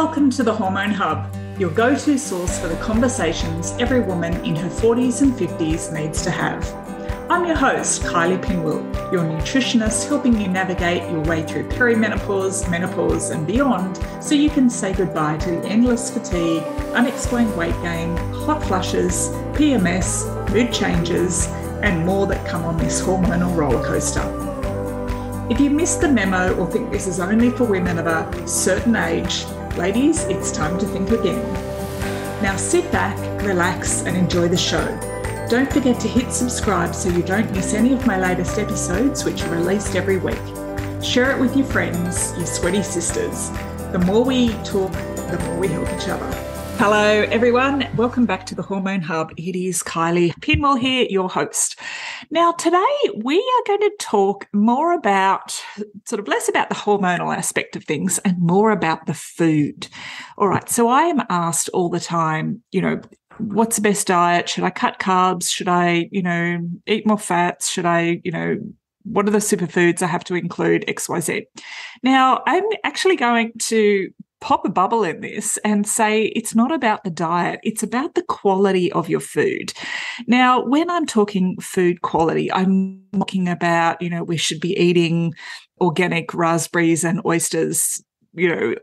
Welcome to the Hormone Hub, your go-to source for the conversations every woman in her 40s and 50s needs to have. I'm your host, Kylie Pinwell, your nutritionist helping you navigate your way through perimenopause, menopause and beyond so you can say goodbye to the endless fatigue, unexplained weight gain, hot flushes, PMS, mood changes and more that come on this hormonal roller coaster. If you missed the memo or think this is only for women of a certain age, ladies, it's time to think again. Now sit back, relax and enjoy the show. Don't forget to hit subscribe so you don't miss any of my latest episodes, which are released every week. Share it with your friends, your sweaty sisters. The more we talk, the more we help each other. Hello, everyone. Welcome back to the Hormone Hub. It is Kylie Pinwell here, your host. Now, today we are going to talk more about, less about the hormonal aspect of things and more about the food. All right. So I am asked all the time, what's the best diet? Should I cut carbs? Should I, eat more fats? Should I, what are the superfoods I have to include? XYZ. Now, I'm actually going to pop a bubble in this and say it's not about the diet, it's about the quality of your food. Now, when I'm talking food quality, I'm talking about, we should be eating organic raspberries and oysters,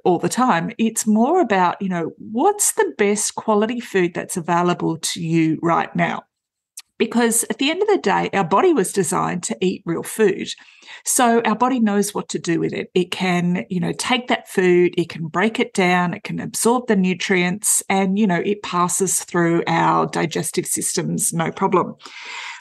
all the time. It's more about, what's the best quality food that's available to you right now? Because at the end of the day, our body was designed to eat real food. So our body knows what to do with it. It can, take that food, it can break it down, it can absorb the nutrients, and, it passes through our digestive systems, no problem.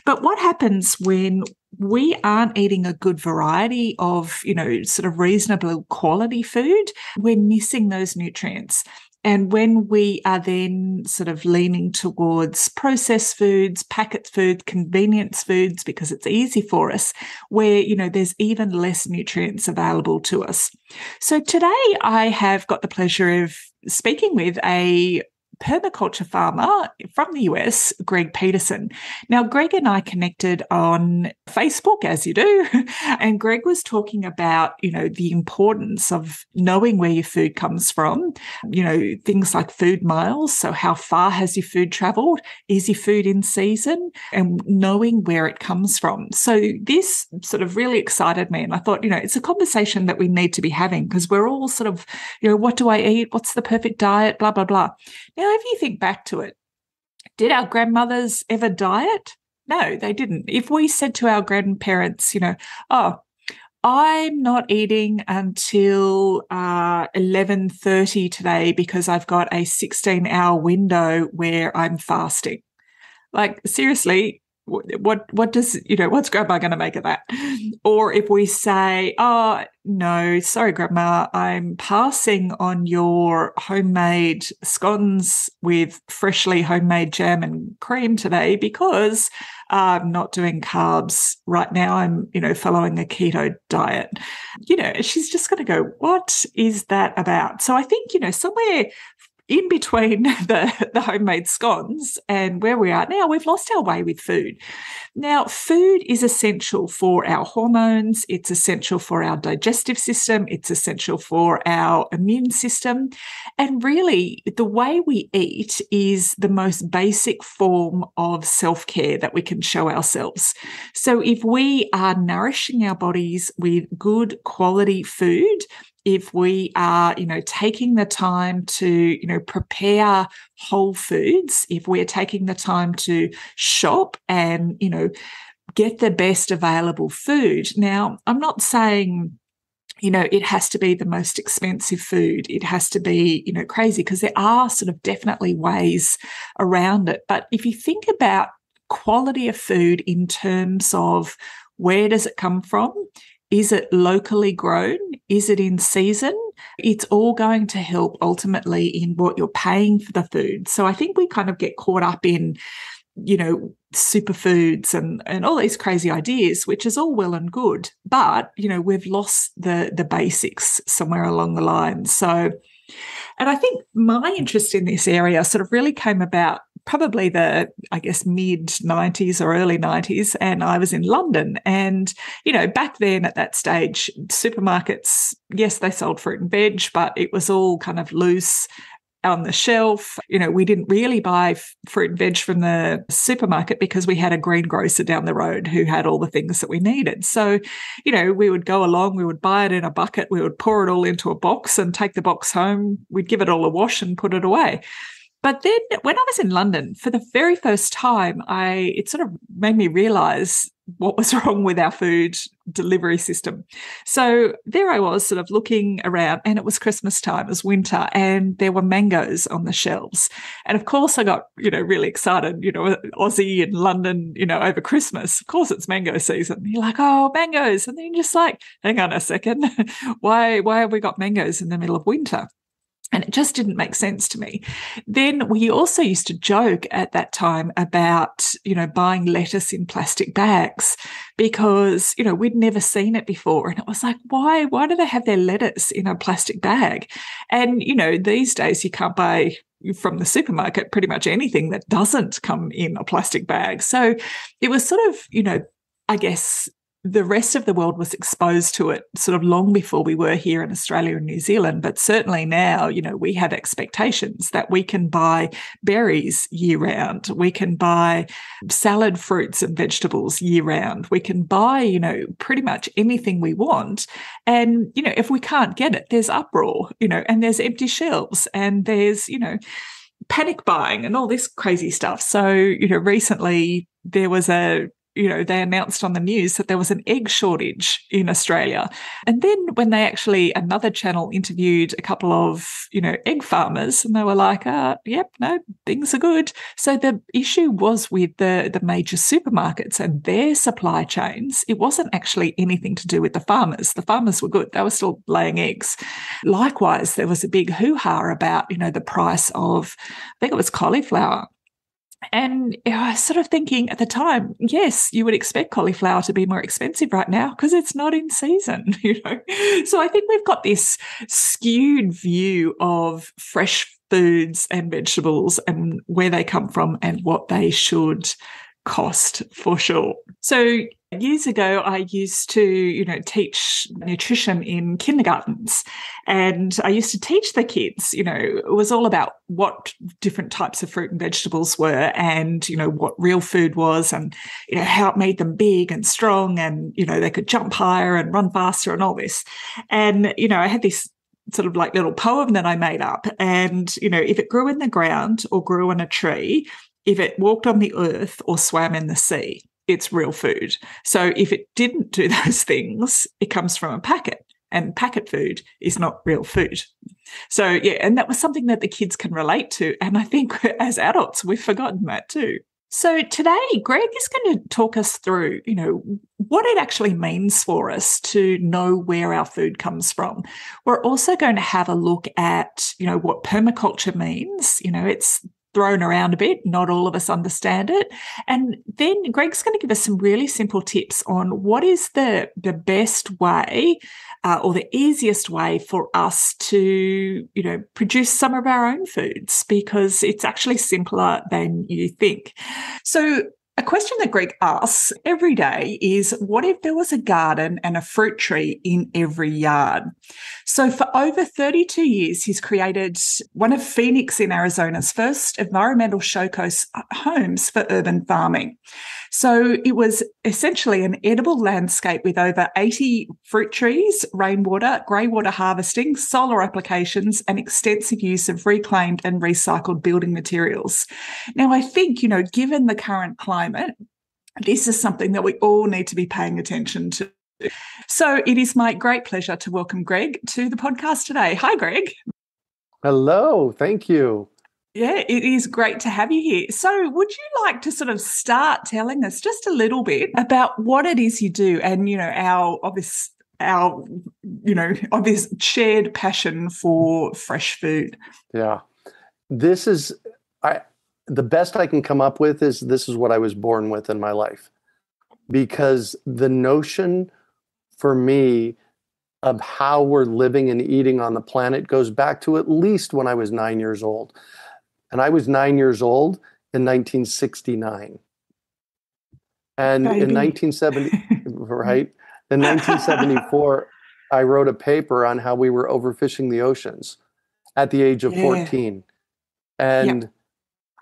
But what happens when we aren't eating a good variety of, reasonable quality food? We're missing those nutrients. And when we are then leaning towards processed foods, packet foods, convenience foods, because it's easy for us, where, there's even less nutrients available to us. So today I have got the pleasure of speaking with a permaculture farmer from the US, Greg Peterson. Now, Greg and I connected on Facebook, as you do, and Greg was talking about, the importance of knowing where your food comes from, things like food miles. So how far has your food traveled? Is your food in season? And knowing where it comes from. So this really excited me. And I thought, it's a conversation that we need to be having because we're all what do I eat? What's the perfect diet? Blah, blah, blah. Now, if you think back to it, did our grandmothers ever diet? No, they didn't. If we said to our grandparents, I'm not eating until 11:30 today because I've got a 16-hour window where I'm fasting. Like, seriously, what does, what's grandma going to make of that? Or if we say, oh, no, sorry, grandma, I'm passing on your homemade scones with freshly homemade jam and cream today because I'm not doing carbs right now. I'm, following a keto diet. She's just going to go, what is that about? So I think, somewhere in between the homemade scones and where we are now, we've lost our way with food. Now, food is essential for our hormones. It's essential for our digestive system. It's essential for our immune system. And really, the way we eat is the most basic form of self-care that we can show ourselves. So if we are nourishing our bodies with good quality food, if we are, taking the time to, prepare whole foods, if we're taking the time to shop and, get the best available food. Now, I'm not saying, it has to be the most expensive food. It has to be, crazy, because there are definitely ways around it. But if you think about quality of food in terms of where does it come from? Is it locally grown? Is it in season? It's all going to help ultimately in what you're paying for the food. So I think we kind of get caught up in, superfoods and all these crazy ideas, which is all well and good. But, we've lost the basics somewhere along the line. So, and I think my interest in this area really came about probably the, I guess, mid 90s or early 90s, and I was in London. And, back then at that stage, supermarkets, yes, they sold fruit and veg, but it was all kind of loose on the shelf. We didn't really buy fruit and veg from the supermarket because we had a greengrocer down the road who had all the things that we needed. So, we would go along, we would buy it in a bucket, we would pour it all into a box and take the box home. We'd give it all a wash and put it away. But then when I was in London, for the very first time, it sort of made me realise what was wrong with our food delivery system. So there I was sort of looking around, and it was Christmas time, it was winter, and there were mangoes on the shelves. And of course I got, really excited, Aussie in London, over Christmas. Of course it's mango season. You're like, oh, mangoes. And then you're just like, hang on a second, why have we got mangoes in the middle of winter? And it just didn't make sense to me. Then we also used to joke at that time about, buying lettuce in plastic bags because, we'd never seen it before. And it was like, why do they have their lettuce in a plastic bag? And, these days you can't buy from the supermarket pretty much anything that doesn't come in a plastic bag. So it was sort of, I guess, the rest of the world was exposed to it sort of long before we were here in Australia and New Zealand. But certainly now, we have expectations that we can buy berries year round. We can buy salad fruits and vegetables year round. We can buy, pretty much anything we want. And, if we can't get it, there's uproar, and there's empty shelves, and there's, panic buying and all this crazy stuff. So, recently there was they announced on the news that there was an egg shortage in Australia. And then when another channel interviewed a couple of, egg farmers, and they were like, yep, no, things are good. So the issue was with the major supermarkets and their supply chains. It wasn't actually anything to do with the farmers. The farmers were good. They were still laying eggs. Likewise, there was a big hoo-ha about, the price of, I think it was cauliflower. And I was sort of thinking at the time, yes, you would expect cauliflower to be more expensive right now because it's not in season, So I think we've got this skewed view of fresh foods and vegetables and where they come from and what they should cost for sure. So years ago, I used to, teach nutrition in kindergartens, and I used to teach the kids, it was all about what different types of fruit and vegetables were and, what real food was and, how it made them big and strong and, they could jump higher and run faster and all this. And, I had this sort of like little poem that I made up. And, if it grew in the ground or grew on a tree, if it walked on the earth or swam in the sea, it's real food. So if it didn't do those things, it comes from a packet, and packet food is not real food. So, yeah, and that was something that the kids can relate to. And I think as adults, we've forgotten that too. So today, Greg is going to talk us through, what it actually means for us to know where our food comes from. We're also going to have a look at, what permaculture means. It's thrown around a bit. Not all of us understand it. And then Greg's going to give us some really simple tips on what is the best way or the easiest way for us to, produce some of our own foods, because it's actually simpler than you think. So a question that Greg asks every day is, what if there was a garden and a fruit tree in every yard? So for over 32 years, he's created one of Phoenix in Arizona's first environmental showcase homes for urban farming. So it was essentially an edible landscape with over 80 fruit trees, rainwater, grey water harvesting, solar applications, and extensive use of reclaimed and recycled building materials. Now, I think, given the current climate, this is something that we all need to be paying attention to. So it is my great pleasure to welcome Greg to the podcast today. Hi, Greg. Hello. Thank you. Yeah, it is great to have you here. So would you like to sort of start telling us just a little bit about what it is you do and, our obvious shared passion for fresh food? Yeah. This is the best I can come up with is this is what I was born with in my life. Because the notion for me of how we're living and eating on the planet goes back to at least when I was 9 years old. And I was 9 years old, in 1969. And in 1970, right? In 1974, I wrote a paper on how we were overfishing the oceans at the age of 14. And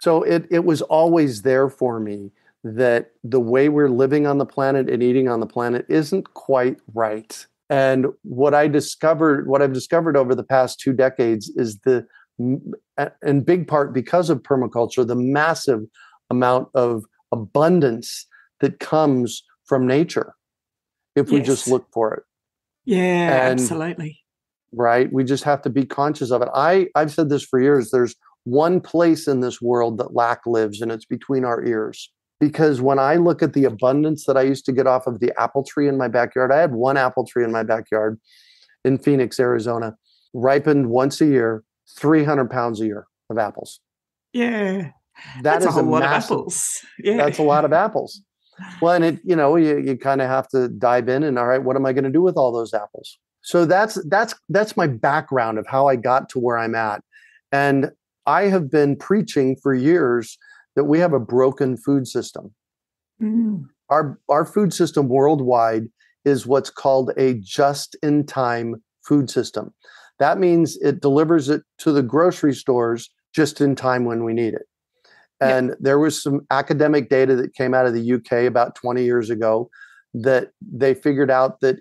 so it was always there for me that the way we're living on the planet and eating on the planet isn't quite right. And what I've discovered over the past 2 decades is in big part because of permaculture, the massive amount of abundance that comes from nature if we just look for it. Yeah, absolutely. Right? We just have to be conscious of it. I've said this for years. There's one place in this world that lack lives, and it's between our ears. Because when I look at the abundance that I used to get off of the apple tree in my backyard, I had one apple tree in my backyard in Phoenix, Arizona, ripened once a year, 300 pounds a year of apples. Yeah. That's a whole lot of apples. Yeah. That's a lot of apples. Well, and you kind of have to dive in and, all right, what am I going to do with all those apples? So that's my background of how I got to where I'm at. And I have been preaching for years that we have a broken food system. Mm. Our food system worldwide is what's called a just-in-time food system. That means it delivers it to the grocery stores just in time when we need it. And there was some academic data that came out of the UK about 20 years ago that they figured out that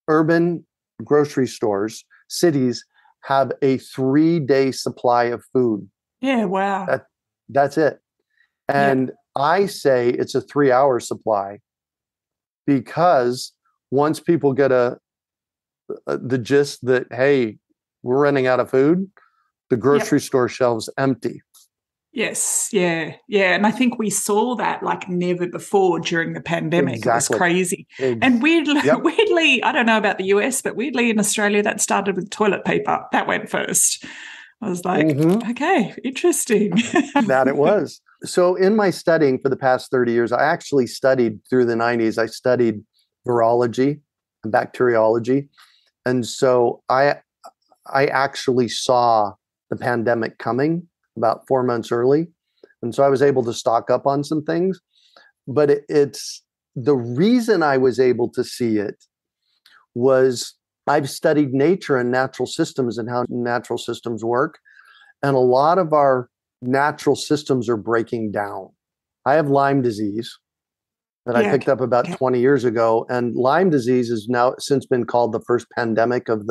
urban grocery stores, cities, have a 3-day supply of food. Yeah, wow. That's it. And I say it's a 3-hour supply because once people get the gist that, hey, we're running out of food, the grocery store shelves empty. Yes, yeah. And I think we saw that like never before during the pandemic. Exactly. It was crazy. And weirdly, I don't know about the US, but weirdly in Australia, that started with toilet paper. That went first. I was like, okay, interesting. That it was. So in my studying for the past 30 years, I actually studied through the 90s. I studied virology and bacteriology. And so I actually saw the pandemic coming about 4 months early. And so I was able to stock up on some things. But it's the reason I was able to see it was I've studied nature and natural systems and how natural systems work. And a lot of our natural systems are breaking down. I have Lyme disease that I picked up about 20 years ago. And Lyme disease has now since been called the first pandemic of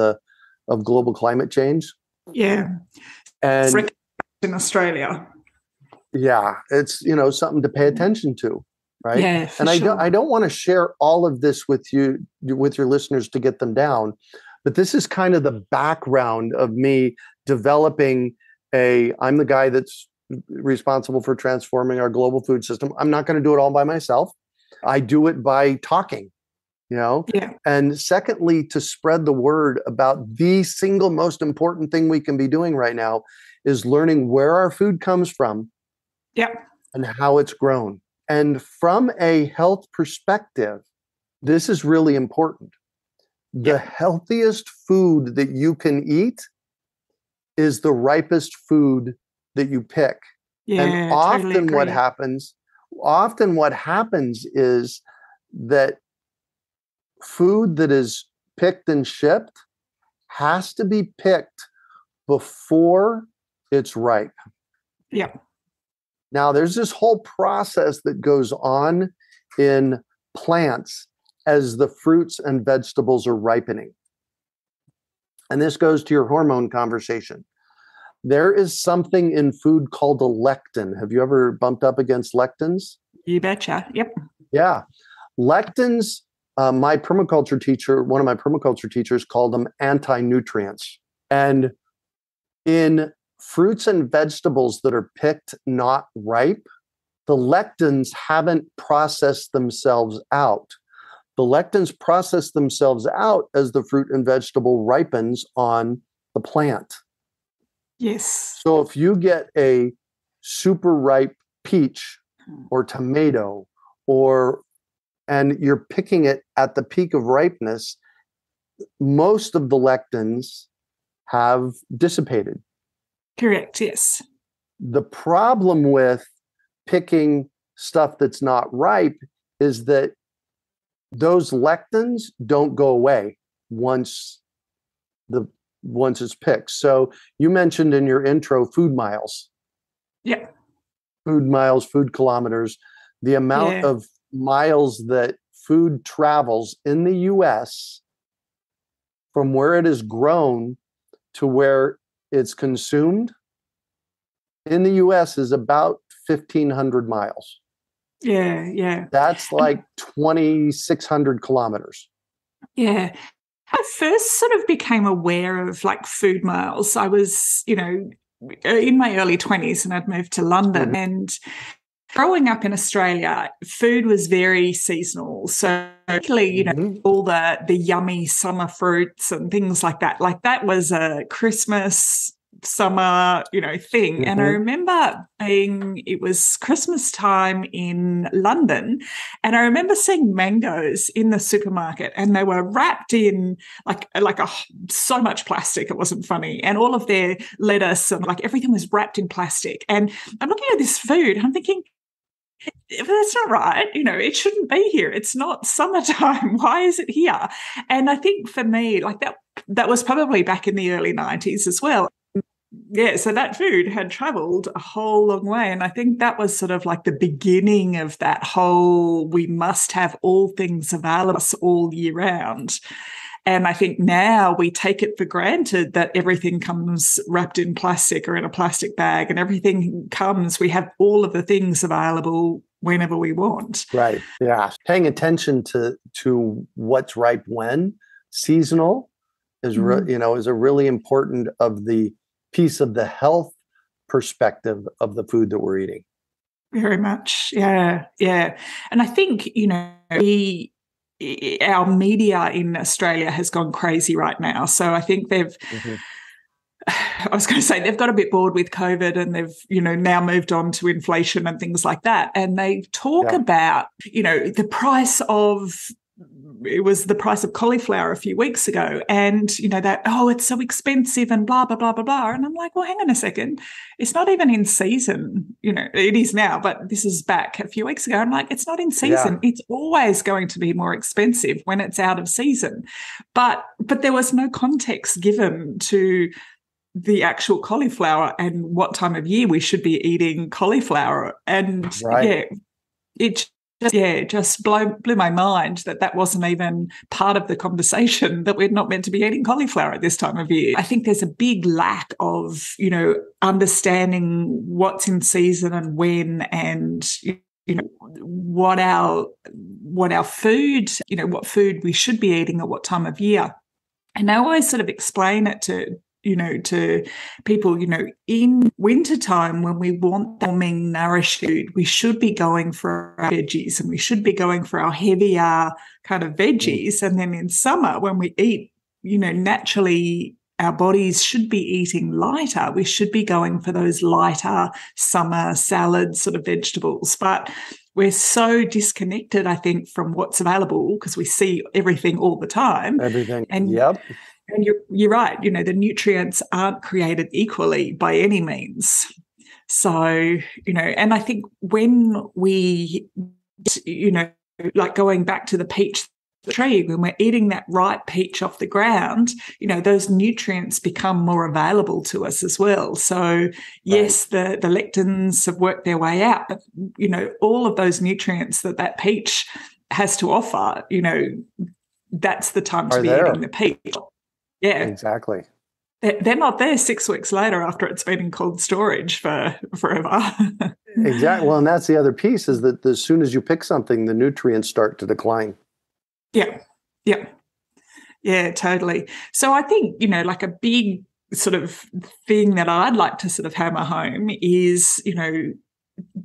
global climate change. Yeah. And in Australia. Yeah, it's something to pay attention to, right? Yeah, for sure. I don't want to share all of this with your listeners to get them down, but this is kind of the background of me developing I'm the guy that's responsible for transforming our global food system. I'm not going to do it all by myself. I do it by talking, and secondly, to spread the word about the single most important thing we can be doing right now is learning where our food comes from and how it's grown. And from a health perspective, this is really important. The healthiest food that you can eat is the ripest food that you pick. Yeah, and often totally agree. what happens is that food that is picked and shipped has to be picked before it's ripe. Yeah. Now, there's this whole process that goes on in plants as the fruits and vegetables are ripening. And this goes to your hormone conversation. There is something in food called a lectin. Have you ever bumped up against lectins? You betcha. Yep. Yeah. Lectins, one of my permaculture teachers called them anti-nutrients. And in fruits and vegetables that are picked not ripe, the lectins haven't processed themselves out. The lectins process themselves out as the fruit and vegetable ripens on the plant. Yes. So if you get a super ripe peach or tomato and you're picking it at the peak of ripeness, most of the lectins have dissipated. Correct, yes. The problem with picking stuff that's not ripe is that those lectins don't go away once it's picked. So you mentioned in your intro food miles. Yeah. Food miles, food kilometers, the amount of miles that food travels in the US from where it is grown to where it's consumed in the US is about 1,500 miles. Yeah. That's like 2,600 kilometers. Yeah. I first sort of became aware of like food miles. I was, in my early 20s, and I'd moved to London. And growing up in Australia, food was very seasonal. So particularly, all the yummy summer fruits and things like that was a Christmas, summer, thing. And I remember it was Christmas time in London, and I remember seeing mangoes in the supermarket, and they were wrapped in so much plastic, it wasn't funny. And all of their lettuce and everything was wrapped in plastic. And I'm looking at this food, and I'm thinking, that's not right. It shouldn't be here. It's not summertime. Why is it here? And I think for me, that was probably back in the early 90s as well. Yeah, so that food had traveled a whole long way. And I think that was sort of like the beginning of that whole, we must have all things available all year round. And I think now we take it for granted that everything comes wrapped in plastic or in a plastic bag, and everything comes, we have all of the things available whenever we want. Right. Yeah. Paying attention to what's ripe when, seasonal, is a really important of the piece of the health perspective of the food that we're eating. Very much. Yeah. And I think, our media in Australia has gone crazy right now. So I think I was going to say they've got a bit bored with COVID, and they've, now moved on to inflation and things like that. And they talk about, it was the price of cauliflower a few weeks ago, and that, it's so expensive and blah blah blah blah blah. And I'm like, well, hang on a second, it's not even in season. It is now, but this is back a few weeks ago. I'm like, it's not in season. It's always going to be more expensive when it's out of season. But there was no context given to the actual cauliflower and what time of year we should be eating cauliflower. And it just blew my mind that wasn't even part of the conversation, that we're not meant to be eating cauliflower at this time of year. I think there's a big lack of, understanding what's in season and when, and, what our food, what food we should be eating at what time of year. And I always sort of explain it to people, in wintertime, when we want warming, nourishing food, we should be going for our veggies, and we should be going for our heavier kind of veggies. And then in summer, when we eat, naturally our bodies should be eating lighter. We should be going for those lighter summer salad sort of vegetables. But we're so disconnected, I think, from what's available, because we see everything all the time. Everything. And you're right. The nutrients aren't created equally by any means. So, and I think when we, going back to the peach tree, when we're eating that ripe peach off the ground, those nutrients become more available to us as well. So yes, the lectins have worked their way out, but, all of those nutrients that peach has to offer, that's the time to be eating the peach. Yeah, exactly. They're not there 6 weeks later after it's been in cold storage for forever. Exactly. Well, and that's the other piece, is that as soon as you pick something, the nutrients start to decline. Yeah, totally. So I think, like a big sort of thing that I'd like to sort of hammer home is,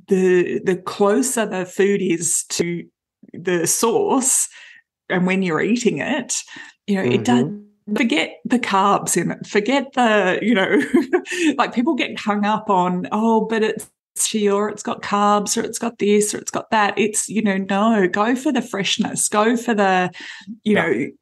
the closer the food is to the source, and when you're eating it, it does. Forget the carbs in it. Forget the, like people get hung up on, but it's or it's got carbs, or it's got this, or it's got that. It's, no, go for the freshness. Go for the, the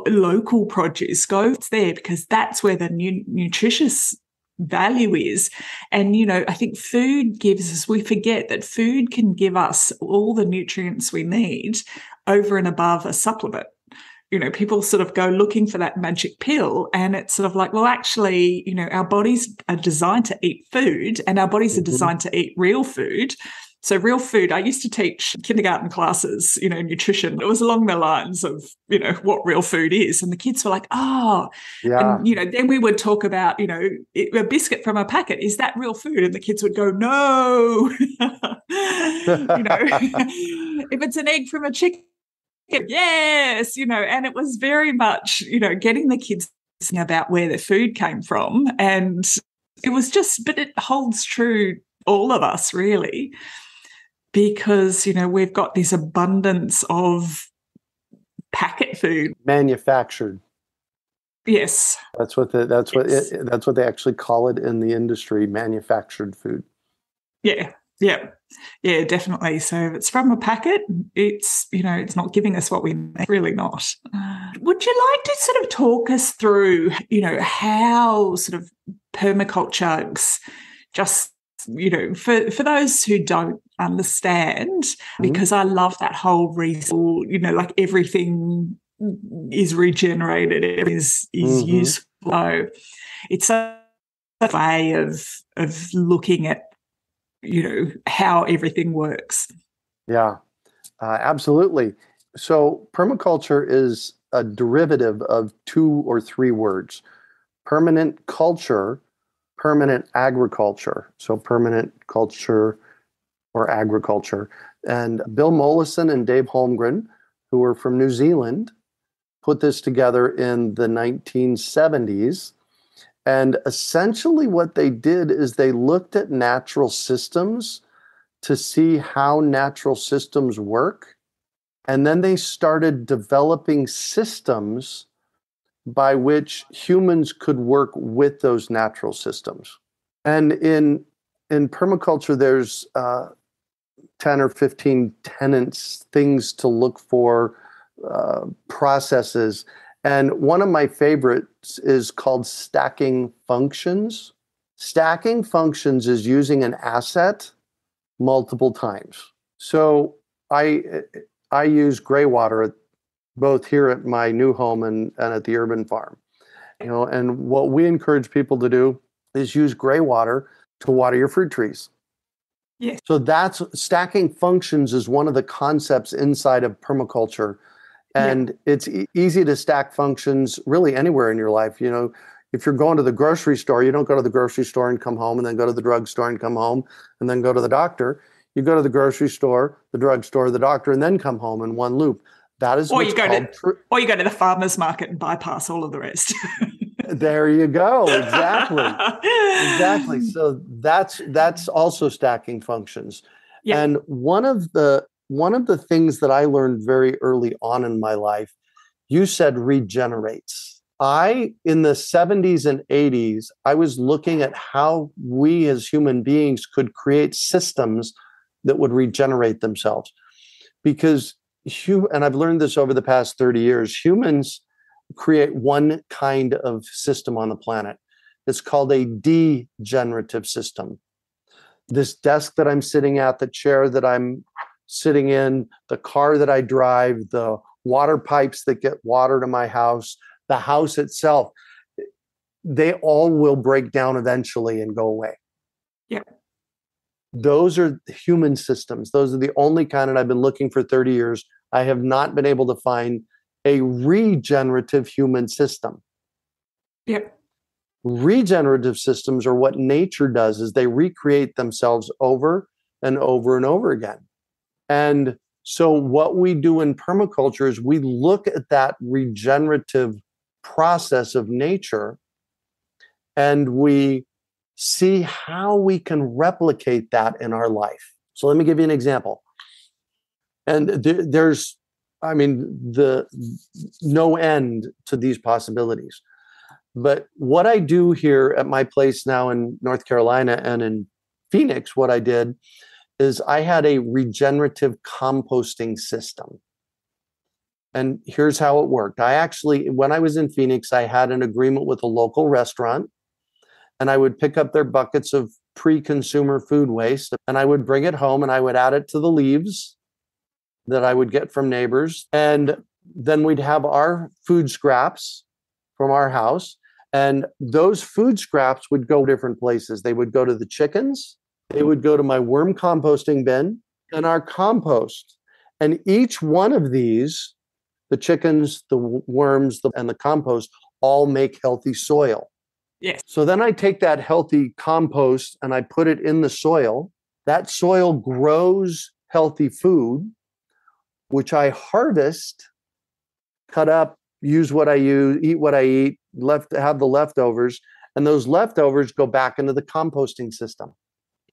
local produce. Go there, because that's where the nutritious value is. And, I think food gives us, we forget that food can give us all the nutrients we need over and above a supplement. People sort of go looking for that magic pill, and it's sort of like, well, actually, our bodies are designed to eat food, and our bodies are designed to eat real food. So real food, I used to teach kindergarten classes, nutrition. It was along the lines of, what real food is. And the kids were like, oh, Yeah. and, then we would talk about, a biscuit from a packet. Is that real food? And the kids would go, no. If it's an egg from a chicken, yes, and it was very much, getting the kids thinking about where their food came from. And it was but it holds true all of us, really, because, we've got this abundance of packet food. Manufactured. Yes. That's what they actually call it in the industry, manufactured food. Yeah. Yeah. Yeah, definitely. So if it's from a packet, it's, it's not giving us what we need, really not. Would you like to sort of talk us through, how sort of permaculture just, for those who don't understand, because I love that whole reason, like everything is regenerated, it is useful. It's a way of looking at how everything works. Yeah, absolutely. So permaculture is a derivative of 2 or 3 words: permanent culture, permanent agriculture. So permanent culture or agriculture. And Bill Mollison and Dave Holmgren, who are from New Zealand, put this together in the 1970s. And essentially what they did is they looked at natural systems to see how natural systems work. And then they started developing systems by which humans could work with those natural systems. And in permaculture, there's 10 or 15 tenets, things to look for, processes. And one of my favorites is called stacking functions. Stacking functions is using an asset multiple times. So I use gray water both here at my new home and at the urban farm. And what we encourage people to do is use gray water to water your fruit trees. Yes. So that's stacking functions is one of the concepts inside of permaculture. And it's easy to stack functions really anywhere in your life. If you're going to the grocery store, you don't go to the grocery store and come home and then go to the drugstore and come home and then go to the doctor. You go to the grocery store, the drugstore, the doctor, and then come home in one loop. That is or you go to the farmer's market and bypass all of the rest. There you go. Exactly. So that's also stacking functions. Yeah. And one of the things that I learned very early on in my life, you said regenerates. In the 70s and 80s, I was looking at how we as human beings could create systems that would regenerate themselves. Because and I've learned this over the past 30 years, humans create one kind of system on the planet. It's called a degenerative system. This desk that I'm sitting at, the chair that I'm sitting in, the car that I drive, the water pipes that get water to my house, the house itself, they all will break down eventually and go away. Yeah. Those are human systems. Those are the only kind, and I've been looking for 30 years. I have not been able to find a regenerative human system. Yep. Regenerative systems are what nature does, is they recreate themselves over and over and over again. And so what we do in permaculture is we look at that regenerative process of nature and we see how we can replicate that in our life. So let me give you an example. And there's no end to these possibilities. But what I do here at my place now in North Carolina and in Phoenix, what I did is I had a regenerative composting system. And here's how it worked. When I was in Phoenix, I had an agreement with a local restaurant and I would pick up their buckets of pre-consumer food waste, and I would bring it home and I would add it to the leaves that I would get from neighbors. And then we'd have our food scraps from our house. And those food scraps would go different places. They would go to the chickens. They would go to my worm composting bin and our compost. And each one of these, the chickens, the worms, and the compost, all make healthy soil. Yes. So then I take that healthy compost and I put it in the soil. That soil grows healthy food, which I harvest, cut up, use what I use, eat what I eat, have the leftovers, and those leftovers go back into the composting system.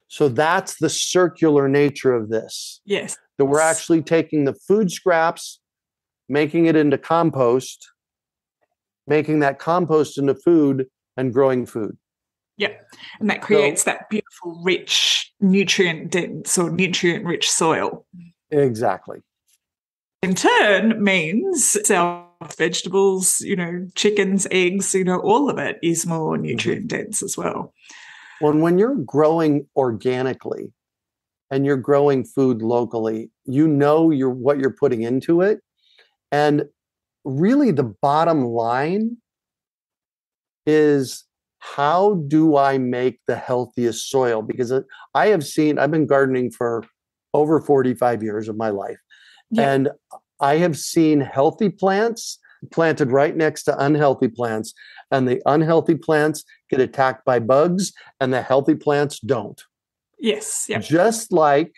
So that's the circular nature of this. Yes. That we're actually taking the food scraps, making it into compost, making that compost into food, and growing food. Yeah. And that creates that beautiful, rich, nutrient-dense or nutrient-rich soil. Exactly. In turn means our vegetables, chickens, eggs, all of it is more nutrient dense as well. Well, when you're growing organically and you're growing food locally, what you're putting into it. And really the bottom line is, how do I make the healthiest soil? Because I've been gardening for over 45 years of my life. Yeah. And I have seen healthy plants planted right next to unhealthy plants, and the unhealthy plants get attacked by bugs and the healthy plants don't. Yes. Yep. Just like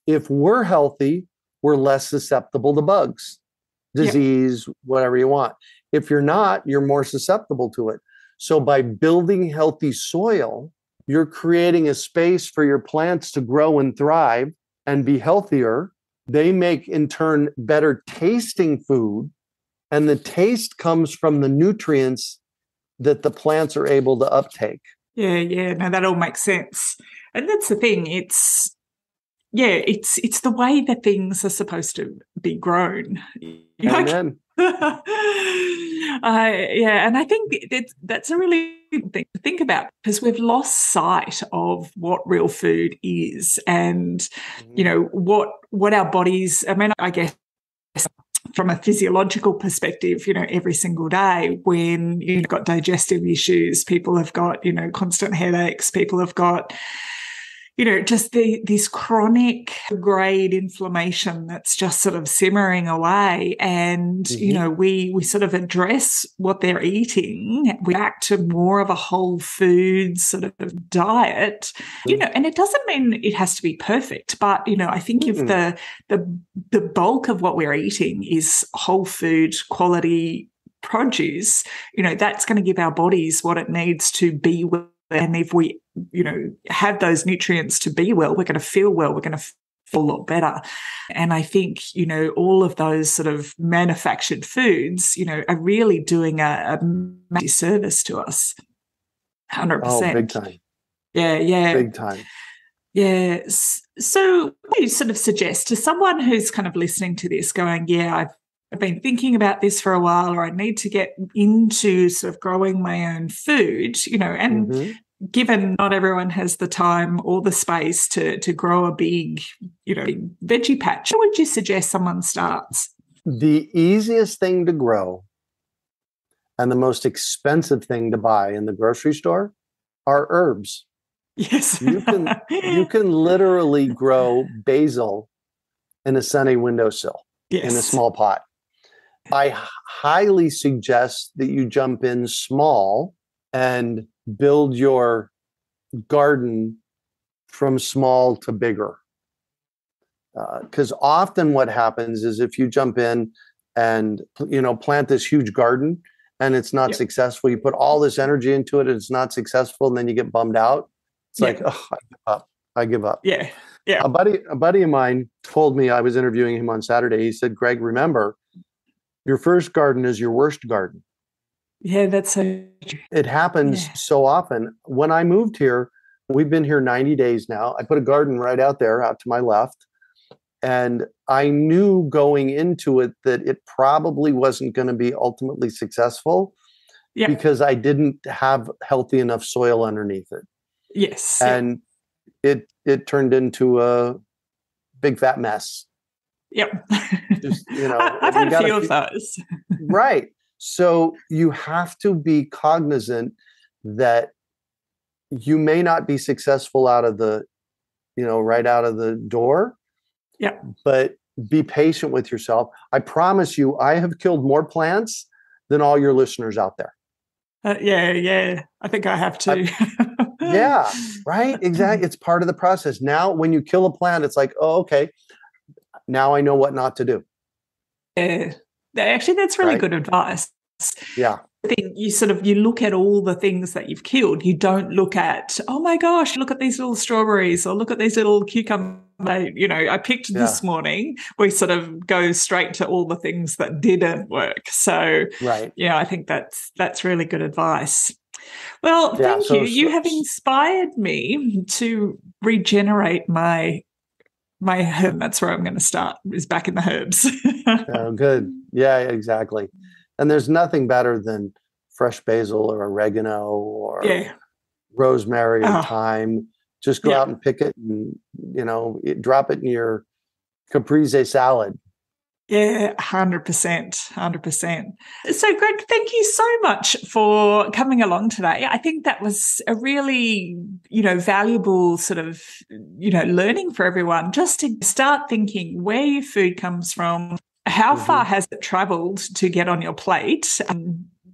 if we're healthy, we're less susceptible to bugs, disease, whatever you want. If you're not, you're more susceptible to it. So by building healthy soil, you're creating a space for your plants to grow and thrive and be healthier. They make, in turn, better tasting food. And the taste comes from the nutrients that the plants are able to uptake. Yeah. No, that all makes sense. And that's the thing. It's the way that things are supposed to be grown. Amen. And I think that's a really good thing to think about, because we've lost sight of what real food is and, what our bodies, I guess, from a physiological perspective, every single day when you've got digestive issues, people have got, constant headaches, people have got, just this chronic grade inflammation that's just sort of simmering away. And, we sort of address what they're eating. We back to more of a whole food sort of diet, and it doesn't mean it has to be perfect, but, I think if the bulk of what we're eating is whole food quality produce, that's going to give our bodies what it needs to be well. And if we, have those nutrients to be well, we're going to feel well, we're going to feel a lot better. And I think, all of those sort of manufactured foods, are really doing a massive service to us. 100%. Oh, big time. Yeah. Big time. Yeah. So what do you sort of suggest to someone who's kind of listening to this going, I've been thinking about this for a while, or I need to get into sort of growing my own food, and given not everyone has the time or the space to grow a big, big veggie patch, how would you suggest someone starts? The easiest thing to grow and the most expensive thing to buy in the grocery store are herbs. Yes. You can literally grow basil in a sunny windowsill in a small pot. I highly suggest that you jump in small and build your garden from small to bigger. Because often what happens is if you jump in and, plant this huge garden and it's not successful, you put all this energy into it and it's not successful, and then you get bummed out. It's like, I give up. Yeah. A buddy of mine told me, I was interviewing him on Saturday. He said, Greg, remember, your first garden is your worst garden. Yeah, that's so true. It happens so often. When I moved here, we've been here 90 days now. I put a garden right out there, out to my left. And I knew going into it that it probably wasn't going to be ultimately successful because I didn't have healthy enough soil underneath it. Yes. And it turned into a big fat mess. Yep. Just, I've had a few of those. Right. So you have to be cognizant that you may not be successful out of the, right out of the door. Yeah. But be patient with yourself. I promise you, I have killed more plants than all your listeners out there. Yeah. I think I have too. Yeah, right. Exactly. It's part of the process. Now, when you kill a plant, it's like, oh, okay, now I know what not to do. Yeah. Actually, that's really good advice. Yeah. I think you look at all the things that you've killed. You don't look at, oh my gosh, look at these little strawberries or look at these little cucumbers. I picked this morning. We sort of go straight to all the things that didn't work. So, I think that's really good advice. Well, thank you. You have inspired me to regenerate my herb. That's where I'm going to start, is back in the herbs. Oh, good. Yeah, exactly. And there's nothing better than fresh basil or oregano or rosemary or thyme. Just go out and pick it and, drop it in your caprese salad. Yeah, 100%. 100%. So, Greg, thank you so much for coming along today. I think that was a really, valuable sort of, learning for everyone, just to start thinking where your food comes from, how far has it traveled to get on your plate.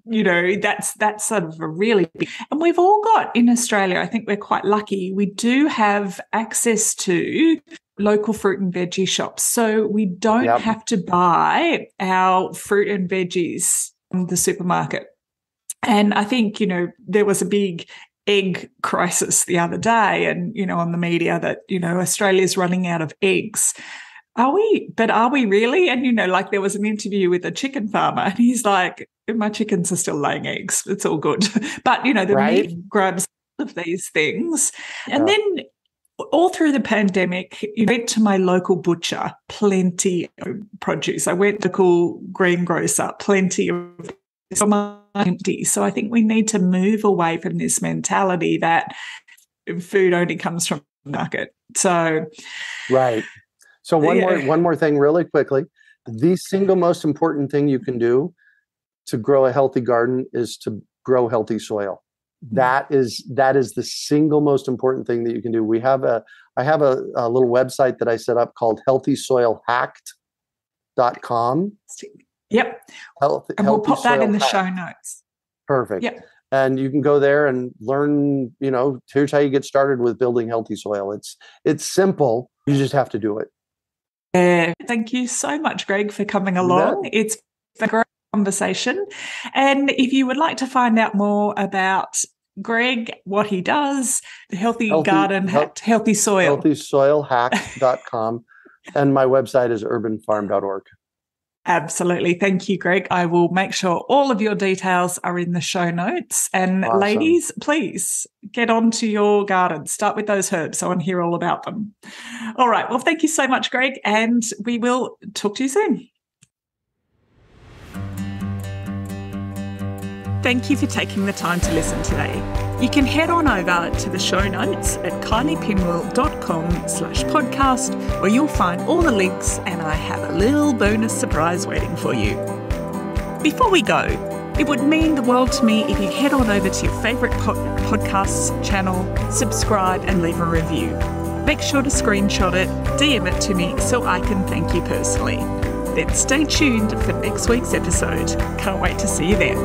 That's sort of a really big, and we've all got in Australia, I think we're quite lucky, we do have access to local fruit and veggie shops. So we don't have to buy our fruit and veggies from the supermarket. And I think, there was a big egg crisis the other day and, on the media that, Australia's running out of eggs. Are we really? And, there was an interview with a chicken farmer and he's like, my chickens are still laying eggs. It's all good. But, the meat grabs of these things. And then all through the pandemic, went to my local butcher, plenty of produce. I went to local greengrocer, plenty of empty. So I think we need to move away from this mentality that food only comes from the market. So So one more thing really quickly. The single most important thing you can do to grow a healthy garden is to grow healthy soil. That is the single most important thing that you can do. I have a little website that I set up called healthysoilhacked.com. Yep. And we'll pop that in the show notes. Perfect. Yep. And you can go there and learn, here's how you get started with building healthy soil. It's simple. You just have to do it. Thank you so much, Greg, for coming along. It's a great conversation. And if you would like to find out more about Greg, what he does, the healthy garden, healthy soil. healthysoilhack.com. And my website is urbanfarm.org. Absolutely. Thank you, Greg. I will make sure all of your details are in the show notes. And ladies, please get onto your garden. Start with those herbs. I want to hear all about them. All right. Well, thank you so much, Greg. And we will talk to you soon. Thank you for taking the time to listen today. You can head on over to the show notes at kyliepinwell.com/podcast, where you'll find all the links and I have a little bonus surprise waiting for you. Before we go, it would mean the world to me if you head on over to your favourite podcasts channel, subscribe and leave a review. Make sure to screenshot it, DM it to me so I can thank you personally. Then stay tuned for next week's episode. Can't wait to see you there.